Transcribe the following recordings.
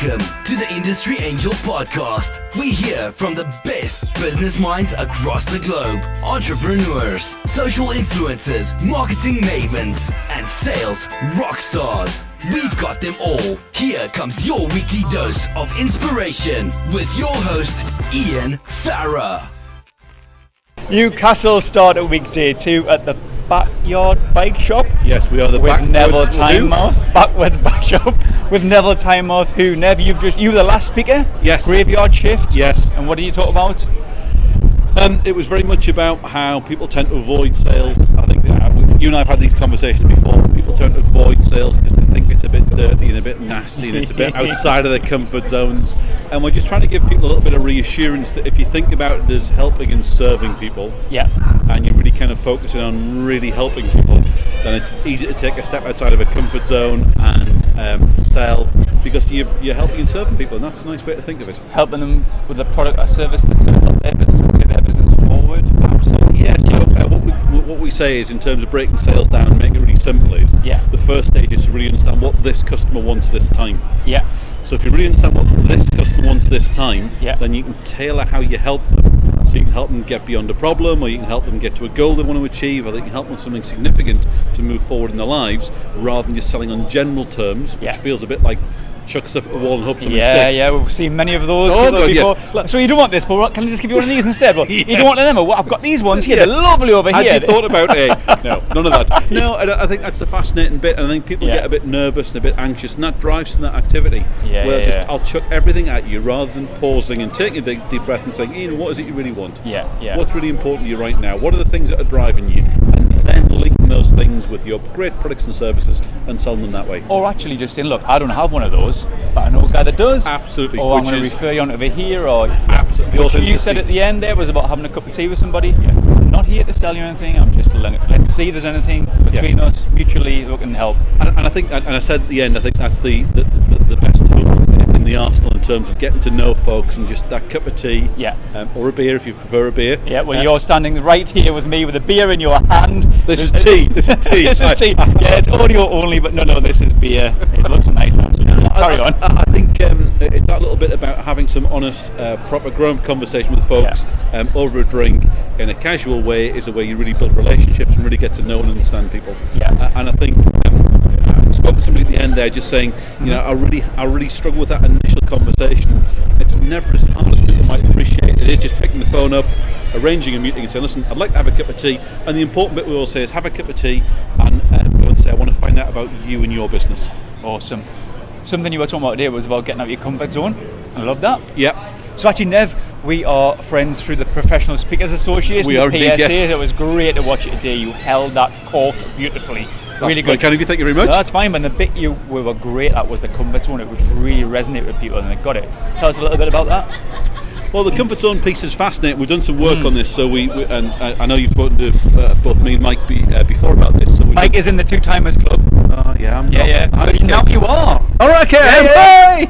Welcome to the Industry Angel Podcast. We hear from the best business minds across the globe. Entrepreneurs, social influencers, marketing mavens, and sales rock stars. We've got them all. Here comes your weekly dose of inspiration with your host, Ian Farah. Newcastle start at weekday 2 at the Backyard Bike Shop. Yes, we are the with Nevil Backwards Tynemouth. Backwards Bike Shop with Nevil Tynemouth. Who, Nev, you were the last speaker. Yes. Graveyard shift. Yes. And what did you talk about? It was very much about how people tend to avoid sales. I think you and I have had these conversations before. People tend to avoid sales because they think it's a bit dirty and a bit nasty and it's a bit outside of their comfort zones. And we're just trying to give people a little bit of reassurance that if you think about it as helping and serving people, yeah, and you're really kind of focusing on really helping people, then it's easy to take a step outside of a comfort zone and sell because you're helping and serving people, and that's a nice way to think of it. Helping them with a product or service that's going to help their business and take their business forward. Absolutely, yeah. So what we say is, in terms of breaking sales down and making it really simple, is the first stage is to really understand what this customer wants this time. Yeah. So if you really understand what this customer wants this time, then you can tailor how you help them. So you can help them get beyond a problem, or you can help them get to a goal they want to achieve, or you can help them with something significant to move forward in their lives, rather than just selling on general terms, which feels a bit like chuck stuff at the wall and hope something sticks. Yeah, we've seen many of those before. Yes. So you don't want this, but can I just give you one of these instead? Well, yes. You don't want them? Well, I've got these ones here. They're lovely over here. Had you thought about it? No, none of that. No, I think that's the fascinating bit, and I think people get a bit nervous and a bit anxious, and that drives from that activity. I'll chuck everything at you rather than pausing and taking a big deep breath and saying, Ian, what is it you really want? What's really important to you right now? What are the things that are driving you? And then linking those things with your great products and services and selling them that way. Or actually just saying, look, I don't have one of those, but I know a guy that does. Absolutely. Or I'm going to refer you on over here. Or absolutely. What you said at the end there was about having a cup of tea with somebody. I'm not here to sell you anything. I'm just let's see if there's anything between us mutually that can help. And I think, and I said at the end, I think that's the best tool in the arsenal in terms of getting to know folks, and just that cup of tea, or a beer if you prefer a beer. Yeah, well, you're standing right here with me with a beer in your hand. This is tea. This is tea. This is tea. Yeah, it's audio only, but no, this is beer. It looks nice. Carry on. I think it's that little bit about having some honest, proper, grown up conversation with folks over a drink in a casual way is a way you really build relationships and really get to know and understand people. And I think I spoke to somebody at the end there just saying, you know, I really struggle with that initial conversation. It's never as hard as people might appreciate. It is just picking the phone up, arranging a meeting and saying, listen, I'd like to have a cup of tea. And the important bit we all say is have a cup of tea and go and say, I want to find out about you and your business. Awesome. Something you were talking about today was about getting out of your comfort zone. I love that. Yeah. So actually, Nev, we are friends through the Professional Speakers Association. We are indeed, PSA. yes. It was great to watch you today. You held that cork beautifully. Really good. Kind of you, thank you very much. No, that's fine, but the bit we were great at was the comfort zone. It was really resonated with people and they got it. Tell us a little bit about that. Well, the comfort zone piece is fascinating. We've done some work on this, so and I know you've spoken to both me and Mike before about this. So Mike is in the Two Timers Club. Yeah, I'm not. Yeah. Now you are. All right, okay.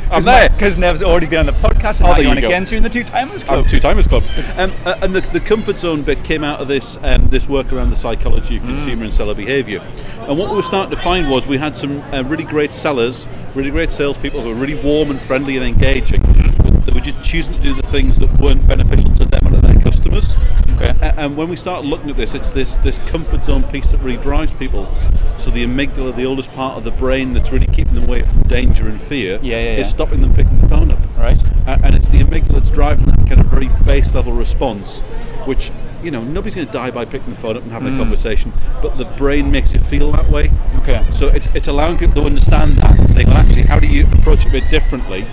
I'm there. Because Nev's already been on the podcast, and now you're on again, so you're in the Two Timers Club. Two Timers Club. And the comfort zone bit came out of this work around the psychology of consumer and seller behaviour. And what we were starting to find was we had some really great sellers, really great salespeople who were really warm and friendly and engaging. They were just choosing to do the things that weren't beneficial to them and to their customers. Okay. And when we started looking at this, it's this comfort zone piece that really drives people. So the amygdala, the oldest part of the brain that's really keeping them away from danger and fear, is stopping them picking the phone up. Right. And it's the amygdala that's driving that kind of very base level response, which, you know, nobody's going to die by picking the phone up and having a conversation, but the brain makes it feel that way. Okay. So it's allowing people to understand that and saying, well, actually, how do you approach it a bit differently?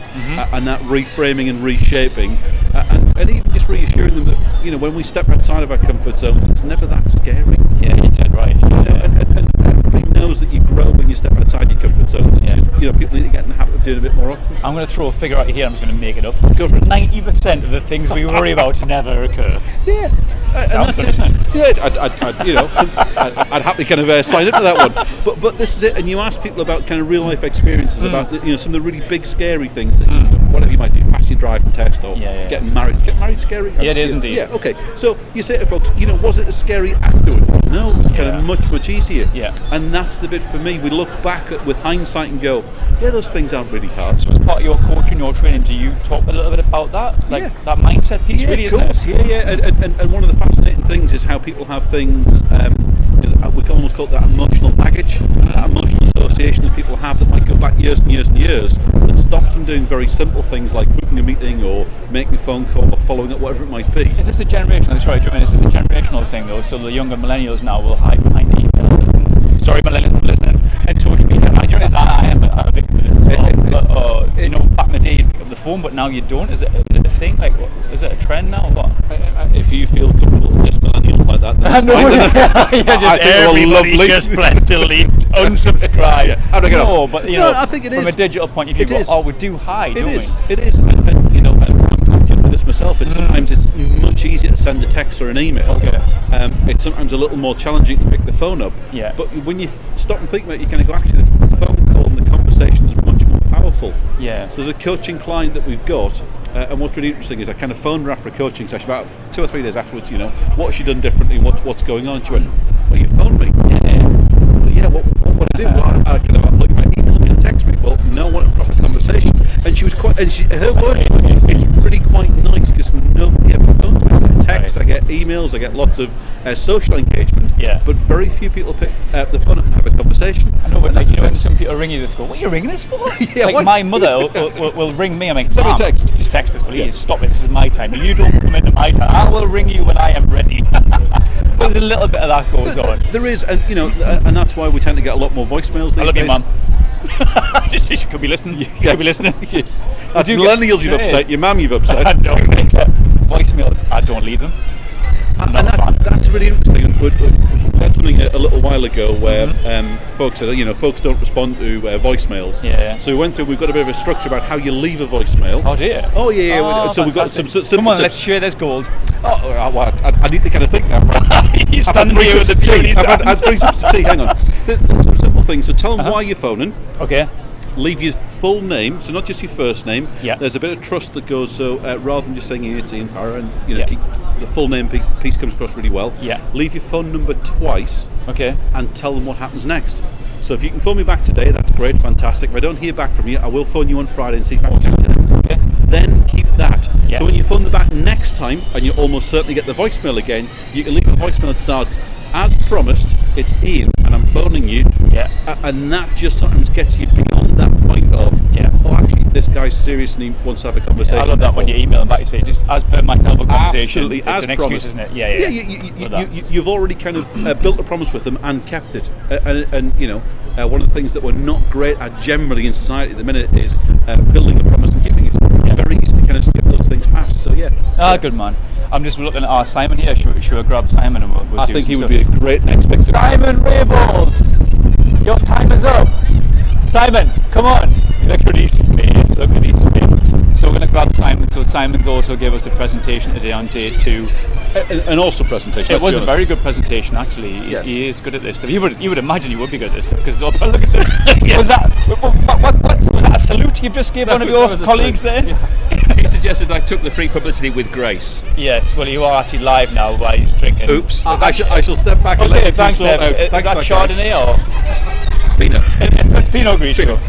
And that reframing and reshaping, and even just reassuring them that, you know, when we step outside of our comfort zone, it's never that scary. Yeah, you did right. And everybody knows that you grow when you step outside your comfort zone. It's just, you know, people need to get in the habit of doing it a bit more often. I'm going to throw a figure out here. I'm just going to make it up. Go for it. 90% of the things we worry about never occur. Yeah. Sounds good, isn't it? Yeah, I'd happily kind of sign up to that one. But this is it. And you ask people about kind of real life experiences about, you know, some of the really big scary things that whatever you might do, pass your driving test or Yeah. getting married. Is getting married scary? Yeah, it is indeed. Yeah, okay. So you say to folks, was it as scary afterwards? No, it was kind of much easier. Yeah. And that's the bit for me. We look back with hindsight and go, yeah, those things aren't really hard. So as part of your coaching, your training, do you talk a little bit about that? Like that mindset piece, Yeah, really, of isn't course. it? Yeah. And one of the fascinating things is how people have things, we can almost call it that emotional baggage, that emotional association that people have that might go back years and years and years, that stops them doing very simple things like booking a meeting or making a phone call or following up, whatever it might be. Is this a generational? Sorry, is this a generational thing though? So the younger millennials now will hide behind email. Sorry, millennials are listening. And social media. I am a victim of this as well. But, back in the day you'd pick up the phone, but now you don't. Is it a thing? Like, is it a trend now? Or what? If you feel comfortable with just millennials like that, then it's fine. Just everybody just press delete, unsubscribe. How do I get off? No, but I think it is. From a digital point of view, we do hide, don't we? It is. And I'm guilty of this myself. Sometimes it's much easier to send a text or an email. Okay. It's sometimes a little more challenging to pick the phone up. Yeah. But when you stop and think about it, you kind of go, actually, the phone call and the conversation is much more powerful. Yeah. So there's a coaching client that we've got, and what's really interesting is I kind of phoned her after a coaching session about 2 or 3 days afterwards. What has she done differently? What's going on? And she went, "Well, you phoned me." Yeah. What would I do? Well, I thought you might email me and text me. Well, no, I want a proper conversation. And she was quite. And her words, it's really quite nice because nobody ever phones me. I get texts, I get emails, I get lots of social engagement. Yeah. But very few people pick the phone up and have a conversation. I know, but when some people ring you, they go, "What are you ringing us for?" My mother will ring me. I'm like, "Send me a Mom, text. Just text us, please. Stop it. This is my time. You don't come into my time. I will ring you when I am ready." There's a little bit of that goes on. There is, and and that's why we tend to get a lot more voicemails these I love days. you, Mum. She could be listening. You could be listening. Yes. That's millennials you've upset. Your mum you've upset. I know. Voicemails, I don't leave them. And that's really interesting. We had something a little while ago where folks said, folks don't respond to voicemails. Yeah. So we went through. We've got a bit of a structure about how you leave a voicemail. Oh dear. Oh yeah. Oh, so we've got some simple Come on, tips. let's share this gold. Well, I need to kind of think now. He's standing here with the tea. I've had 3 sips of tea. Hang on. There's some simple things. So tell them why you're phoning. Okay. Leave your full name, so not just your first name. Yeah. There's a bit of trust that goes, so rather than just saying it's Ian Farrer, and keep the full name piece comes across really well. Yeah. Leave your phone number twice. Okay. And tell them what happens next. So if you can phone me back today, that's great, fantastic. If I don't hear back from you, I will phone you on Friday and see if I can speak to them. Okay. Then keep that. Yeah. So when you phone them back next time, and you almost certainly get the voicemail again, you can leave a voicemail that starts, "As promised, it's Ian, and I'm phoning you." Yeah. And that just sometimes gets you beyond that point of, oh, actually, this guy's serious and he wants to have a conversation. I love that when you email them back, you say, just as per my telephone conversation. Absolutely, it's as an promised. excuse, isn't it? Yeah. You've already kind of built a promise with them and kept it. And one of the things that we're not great at generally in society at the minute is building a promise and keeping it. It's very easy to kind of skip those things past. So good man. I'm just looking at our Simon here. Should we grab Simon and we'll I do think some he would stuff. be a great next victim. Simon Raybould, your time is up. Simon, come on. Look at his face. So we're going to grab Simon. So Simon's also gave us a presentation today on day 2. An awesome presentation. It was a very good presentation, actually. Yes. He is good at this stuff. You would imagine he would be good at this stuff because look at this. Yes. Was that a salute you've just gave one of your colleagues there? Yeah. He suggested I took the free publicity with grace. Yes. Well, you are actually live now while he's drinking. Oops. I shall step back and let you thanks, sort out. Is that Chardonnay or? It's Pinot. It's Pinot Grigio.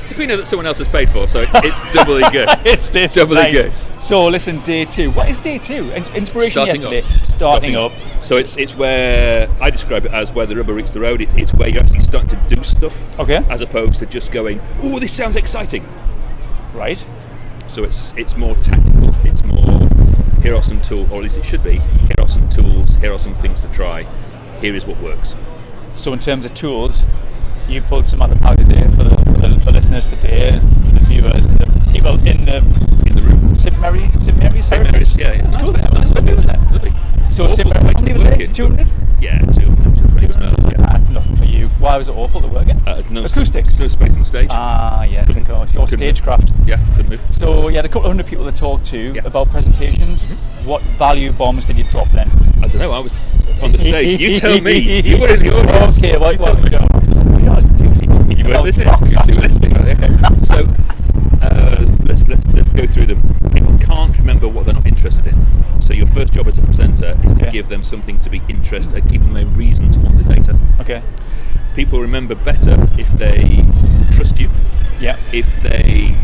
It's a Pinot that someone else has paid for, so it's doubly good. It's doubly good. So listen, day 2. What is day 2? Inspiration Starting yesterday. up. Starting up. So it's where I describe it as where the rubber meets the road. It's where you're actually starting to do stuff. Okay. As opposed to just going, "Ooh, this sounds exciting." Right. So it's more tactical. It's more, here are some tools, or at least it should be. Here are some tools. Here are some things to try. Here is what works. So in terms of tools, you pulled some out of the bag today for the listeners today, the viewers, the people in the room. St Mary's, yeah, it's nice. Nice, isn't it? Lovely. So St Mary's, how many was it? 200? Yeah, 200. Pretty smell. Yeah. That's nothing for you. Why was it awful to work in? No Acoustics. No space on the stage. Ah, yes, of course. Your stagecraft. Yeah, couldn't move. So you had a couple of hundred people to talk to about presentations. Mm-hmm. What value bombs did you drop then? I don't know. I was on the stage. You tell me. You were in the audience. Okay, well, you were listening. Okay. So let's give them something to be interested, give them a reason to want the data. Okay. People remember better if they trust you. Yeah. If they,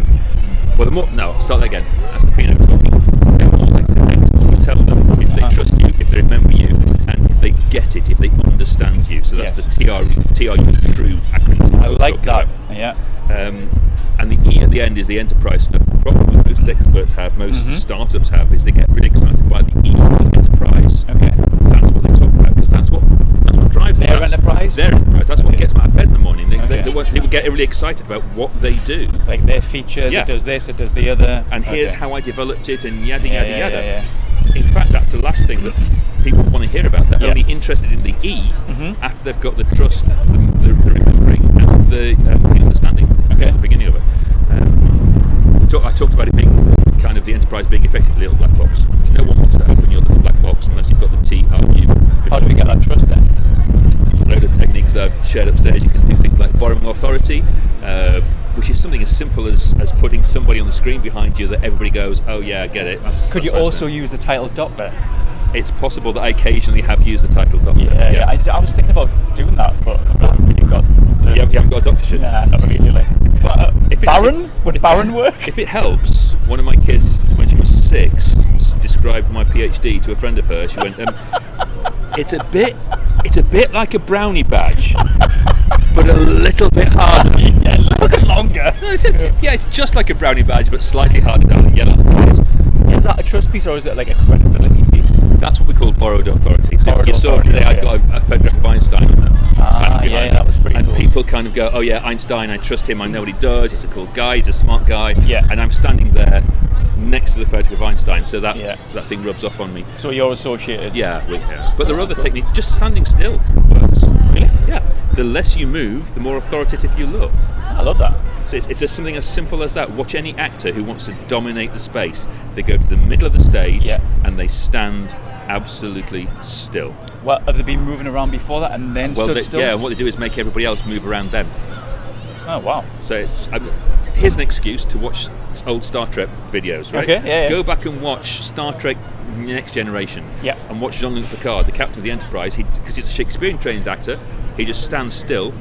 start that again. That's the Pinot talking. They're more likely to act what you tell them if they trust you, if they remember you, and if they get it, if they understand you. So that's the TRU true acronym. I like that. Yeah. And the E at the end is the enterprise stuff. The problem most experts have, most startups have, is they get really excited by the E, the enterprise. Okay. That's what they talk about, because that's what drives them. Their enterprise? Their enterprise. That's what gets them out of bed in the morning. They would get really excited about what they do. Like their features, it does this, it does the other. And here's how I developed it, and yada, yada, yada. Yeah. In fact, that's the last thing that people want to hear about. They're only interested in the E after they've got the trust, the remembering, and the understanding. That's the beginning of it. I talked about it being kind of the enterprise being effectively a little black box. No one wants to open your little black box unless you've got the TRU. How do we get that trust then? A load of techniques that I've shared upstairs. You can do things like borrowing authority, which is something as simple as putting somebody on the screen behind you that everybody goes, oh yeah, I get it. Could you also use the title doctor? It's possible that I occasionally have used the title doctor. Yeah. I was thinking about doing that, but I haven't really got... You haven't got a doctorship? Nah, not really. But, Baron? Would Baron work? If it helps, one of my kids, when she was 6, described my PhD to a friend of hers. She went, it's a bit like a brownie badge, but a little bit harder. Yeah, a little bit longer. No, it's just like a brownie badge, but slightly harder, darling. Yeah, that's what it is. Is that a trust piece, or is it like a credibility piece? That's what we call borrowed authority. So you saw today, I got a Frederick of Einstein on that. That was pretty cool. And people kind of go, oh yeah, Einstein, I trust him, I know what he does, he's a cool guy, he's a smart guy. Yeah. And I'm standing there next to the photograph of Einstein, so that thing rubs off on me. So you're associated? Yeah. But there are other techniques. Just standing still works. Really? Yeah. The less you move, the more authoritative you look. I love that. So it's just something as simple as that. Watch any actor who wants to dominate the space. They go to the middle of the stage and they stand absolutely still. Well, have they been moving around before that and then stood still? Yeah, and what they do is make everybody else move around them. Oh, wow. So here's an excuse to watch old Star Trek videos, right? Okay, yeah. Go back and watch Star Trek Next Generation. Yeah. And watch Jean-Luc Picard, the captain of the Enterprise. Because he's a Shakespearean trained actor, he just stands still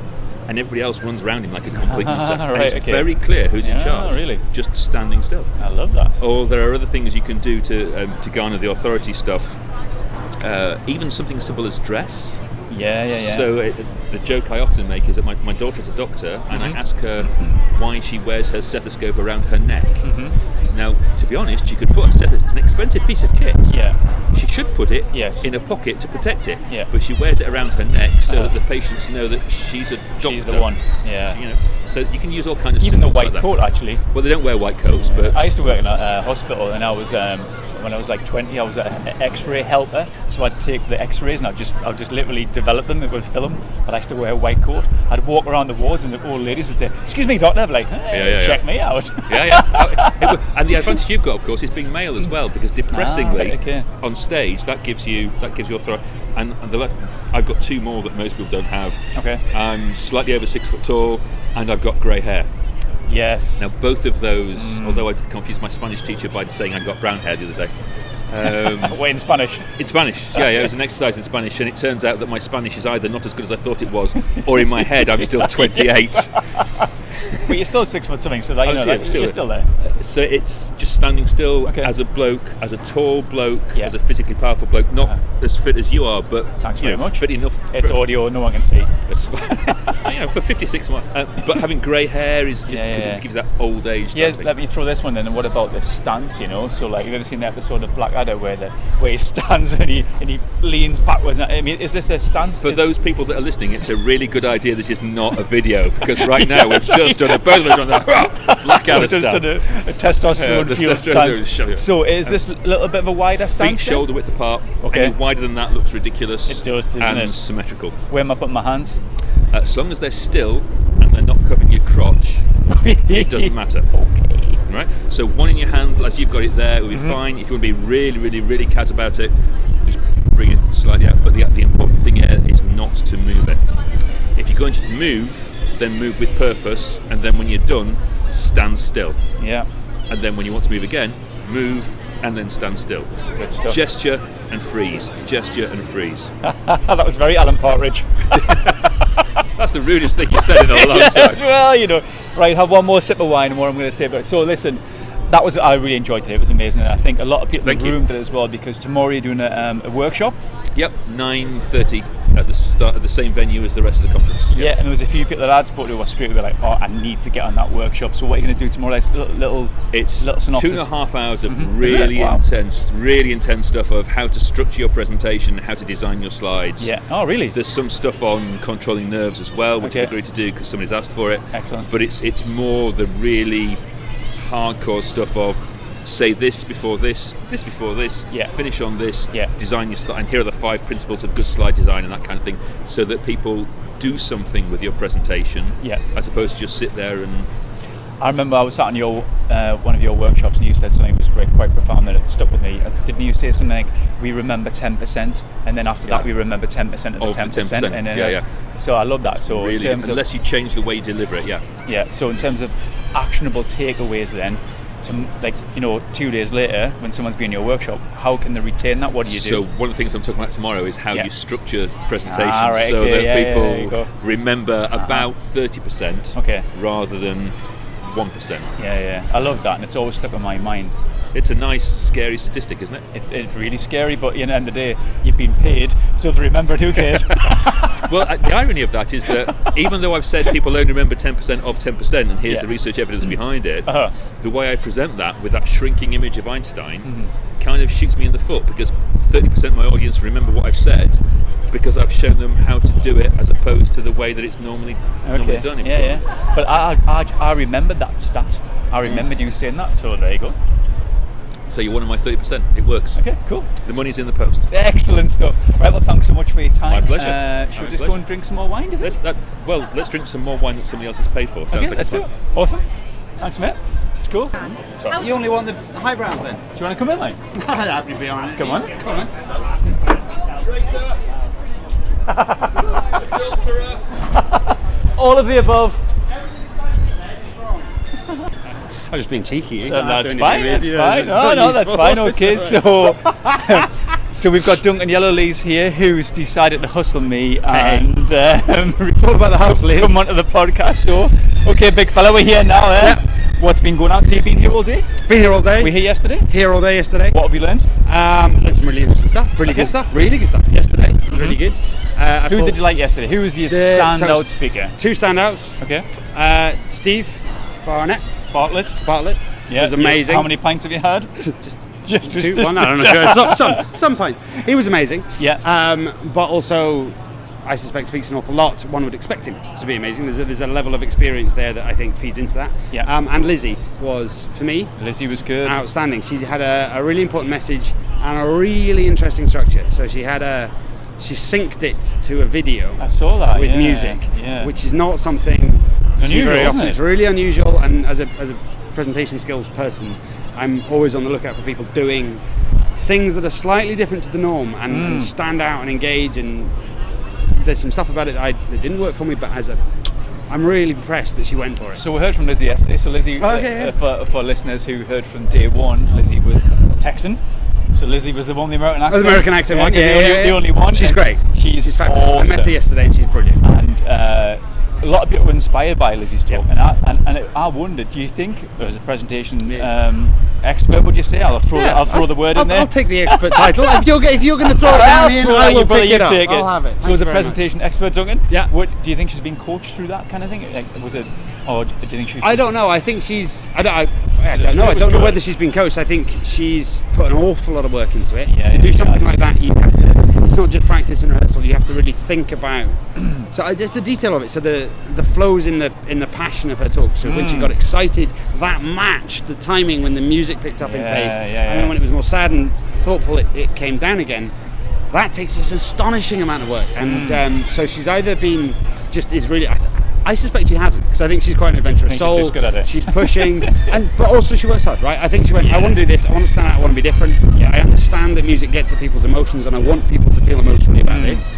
and everybody else runs around him like a complete nutter. Right, it's very clear who's in charge. Really? Just standing still. I love that. Or there are other things you can do to garner the authority stuff. Even something as simple as dress. Yeah. So the joke I often make is that my daughter's a doctor, and I ask her why she wears her stethoscope around her neck. Now, to be honest, she could put a stethoscope. It's an expensive piece of kit. Yeah. She should put it in a pocket to protect it. Yeah. But she wears it around her neck so that the patients know that she's a doctor. She's the one. Yeah. So you can use all kinds of even the white like coat actually. Well, they don't wear white coats, but I used to work in a hospital, and I was when I was like 20, I was an X-ray helper. So I'd take the X-rays and I'd just literally develop them with film. But I used to wear a white coat. I'd walk around the wards, and the old ladies would say, "Excuse me, doctor." I'd be like, "Hey, check me out." And the advantage you've got, of course, is being male as well, because depressingly on stage that gives you authority. And I've got 2 more that most people don't have. Okay. I'm slightly over 6 foot tall, and I've got grey hair. Yes. Now both of those, although I confused my Spanish teacher by saying I got brown hair the other day. Wait, in Spanish? In Spanish, yeah, it was an exercise in Spanish, and it turns out that my Spanish is either not as good as I thought it was, or in my head I'm still 28. But you're still 6 foot something, so that, you're still there. So it's just standing still as a bloke, as a tall bloke, as a physically powerful bloke, not as fit as you are, but thanks very much. Fit enough. It's audio, no one can see. For 56, but having grey hair is just because it gives that old age. Yeah, let me throw this one in. And what about this stance? So like, you've ever seen the episode of Blackadder where he stands and he leans backwards? I mean, is this a stance? For those people that are listening, it's a really good idea. This is not a video, because right now we've just done both of us on the Blackadder stance. A testosterone fueled stance. So is this a little bit of a wider stance? Feet shoulder width apart. Okay. Any wider than that looks ridiculous. It does, doesn't and it? Symmetrical. Where am I putting my hands? As long as they're still and they're not covering your crotch, it doesn't matter. Okay. Right. So one in your hand, as you've got it there, will be fine. If you want to be really, really, really cat about it, just bring it slightly out. But the important thing here is not to move it. If you're going to move, then move with purpose, and then when you're done, stand still. Yeah. And then when you want to move again, move and then stand still. Good stuff. Gesture and freeze. Gesture and freeze. That was very Alan Partridge. That's the rudest thing you said in a long time. Well, right, have one more sip of wine and what I'm going to say about it. So listen, I really enjoyed it. It was amazing, and I think a lot of people in the room did as well, because tomorrow you're doing a workshop. Yep, 9:30 at the start of the same venue as the rest of the conference. Yeah, and there was a few people that I'd spoken to who were straight away like, I need to get on that workshop. So what are you going to do tomorrow? Like, little synopsis. 2.5 hours of really intense stuff of how to structure your presentation, how to design your slides. Yeah. Oh, really? There's some stuff on controlling nerves as well, which I've agreed to do because somebody's asked for it. Excellent. But it's more the really hardcore stuff of say this before this before this, finish on this, design your slide, and here are the 5 principles of good slide design and that kind of thing, so that people do something with your presentation, as opposed to just sit there and... I remember I was sat on one of your workshops and you said something that was quite profound that it stuck with me. Didn't you say something like, we remember 10% and then after that we remember 10% of the 10%? And then so I love that. So really, in terms unless you change the way you deliver it, so in terms of actionable takeaways then, 2 days later, when someone's been in your workshop, how can they retain that? What do you do? So one of the things I'm talking about tomorrow is how you structure presentations so that people remember about 30% rather than 1%. Yeah, I love that, and it's always stuck in my mind. It's a nice, scary statistic, isn't it? It's really scary, but at the end of the day, you've been paid, so if you remember it, who cares? Well, the irony of that is that even though I've said people only remember 10% of 10%, and here's the research evidence behind it, the way I present that with that shrinking image of Einstein kind of shoots me in the foot, because 30% of my audience remember what I've said because I've shown them how to do it as opposed to the way that it's normally done. But I remembered that stat. I remembered you saying that, so there you go. So you're one of my 30%. It works. Okay, cool. The money's in the post. Excellent stuff. Right, well, thanks so much for your time. My pleasure. Should we just go and drink some more wine, do you think? Let's drink some more wine that somebody else has paid for. Sounds like let's do it. Awesome. Thanks, mate. It's cool. You only want the highbrows then? Do you want to come in, mate? I'd happily be on it. Come on. Traitor. Adulterer. All of the above. I'm just being cheeky. That's fine. That's fine. No, that's fine. Okay, so we've got Duncan Yellowlees here, who's decided to hustle me, and it's all about the hustling. Come onto the podcast. So, okay, big fella, we're here now. What's been going on? So you've been here all day? Been here all day. We're here yesterday? Here all day yesterday. What have you learned? Learned some really interesting stuff. Really good stuff. Really good stuff. Yesterday it was really good. Who did you like yesterday? Who was your standout speaker? 2 standouts. Okay. Steve Bartlett. Yeah. It was amazing. How many pints have you had? just 2. Well, I don't know. Some pints. He was amazing. Yeah. But also, I suspect speaks an awful lot. One would expect him to be amazing. There's a level of experience there that I think feeds into that. Yeah. And Lizzie was, for me, Lizzie was good. Outstanding. She had a really important message and a really interesting structure. So she synced it to a video. I saw that with music, which is not something unusual, very often. Isn't it? It's really unusual, and as a presentation skills person, I'm always on the lookout for people doing things that are slightly different to the norm and stand out and engage. And there's some stuff about it that didn't work for me, but I'm really impressed that she went for it. So we heard from Lizzie yesterday. So Lizzie, for listeners who heard from day one, Lizzie was Texan. So Lizzie was the one with the American accent. The American accent one, the only one. She's great. She's fabulous. Awesome. I met her yesterday and she's brilliant. And a lot of people were inspired by Lizzie's talk, and I wondered, do you think, as a presentation expert, would you say? I'll throw the word in there. I'll take the expert title. If you're going to throw it down in, I will pick it up. I'll have it. So as a presentation expert, Duncan, do you think she's been coached through that kind of thing? Or do you think she's? I don't know. I think she's. I don't know. I don't know whether she's been coached. I think she's put an awful lot of work into it. To do something like that, you have to. It's not just practice and rehearsal. You have to really think about. So there's the detail of it. So the flows in the passion of her talk. So when she got excited, that matched the timing when the music picked up in pace. And then when it was more sad and thoughtful, it came down again. That takes this astonishing amount of work. And so she's either been is really. I suspect she hasn't, because I think she's quite an adventurous soul. She's just good at it. She's pushing, but also she works hard, right? I think she went, I want to do this, I want to stand out, I want to be different. I understand that music gets at people's emotions, and I want people to feel emotionally about this.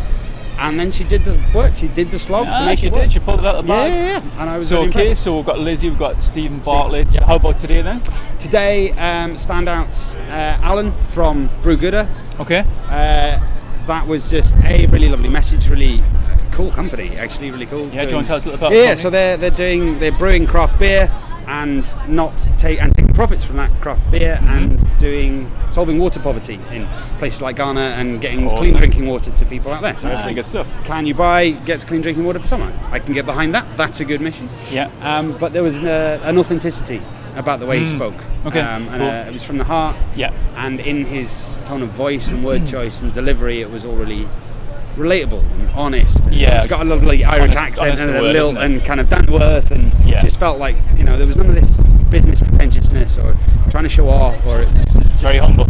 and then she did the work. She did the slog to make she it did. work. She pulled it out of the bag. Yeah. And I was So really impressed. so we've got Lizzie, we've got Stephen Bartlett. Yeah. How about today then? Today, standouts, Alan from Brew Gooder. Okay. That was just a really lovely message, really cool company, actually, really cool. Yeah, do you want to tell us a little about Yeah, the so they're brewing craft beer and taking profits from that craft beer and solving water poverty in places like Ghana and getting clean drinking water to people out there. So Really good stuff. can you get clean drinking water for summer? I can get behind that. That's a good mission. Yeah. But there was an authenticity about the way he spoke. Okay, And cool. it was from the heart. Yeah. And in his tone of voice and word choice and delivery, it was all really relatable and honest. And Yeah. it's got a lovely Irish Honest accent and the a word, little isn't it? and kind of down to earth, and just felt like there was none of this business pretentiousness or trying to show off, or it was Very humble.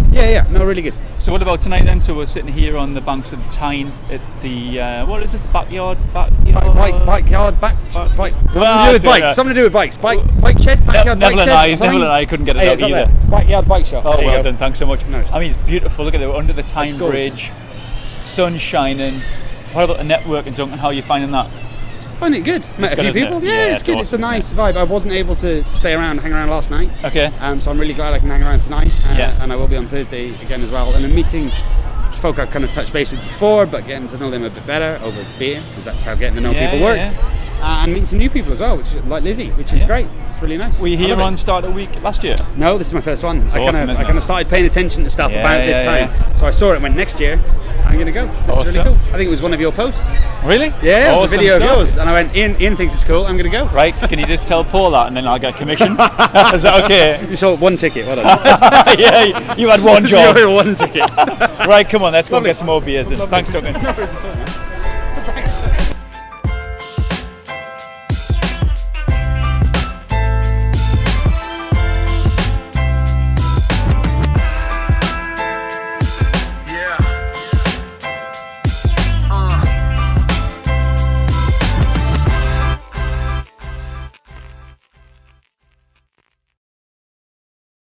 no, really good. So what about tonight then? So we're sitting here on the banks of the Tyne at the what is this? Backyard. Backyard, bike. Something to do with bikes. Bike shed, backyard bike shed. Neville and I couldn't get it Hey, out it's up either. there. Backyard bike shop. Oh, There you well go. done. Thanks so much. Nice. I mean, it's beautiful. Look at it. We're under the Tyne gorgeous. Bridge, sun shining. What about the networking, Duncan? How are you finding that? I find it good. Met a good, few isn't it? people. Yeah, Yeah, it's it's good. It's a awesome, nice isn't vibe. I wasn't able to hang around last night. Okay. So I'm really glad I can hang around tonight. Yeah. And I will be on Thursday again as well. And I'm meeting folk I've kind of touched base with before, but getting to know them a bit better over beer, because that's how getting to know people works. And meeting some new people as well, like Lizzie, which is great. It's really nice. Were you here on Start of Week last year? No, this is my first one. I awesome, isn't kind it? of started paying attention to stuff Yeah, about this yeah, time. So I saw it and went, next year I'm going to go. This is really Awesome. cool. I think it was one of your posts. Really? Yeah, it was a Awesome video stuff. of yours. And I went, Ian thinks it's cool, I'm going to go. Right, can you just tell Paul that and then I'll get a commission? Is that okay? You sold one ticket, well done. Yeah, you had one You job. had one ticket. Right, come on, let's go and get some more beers in. Thanks, Duncan.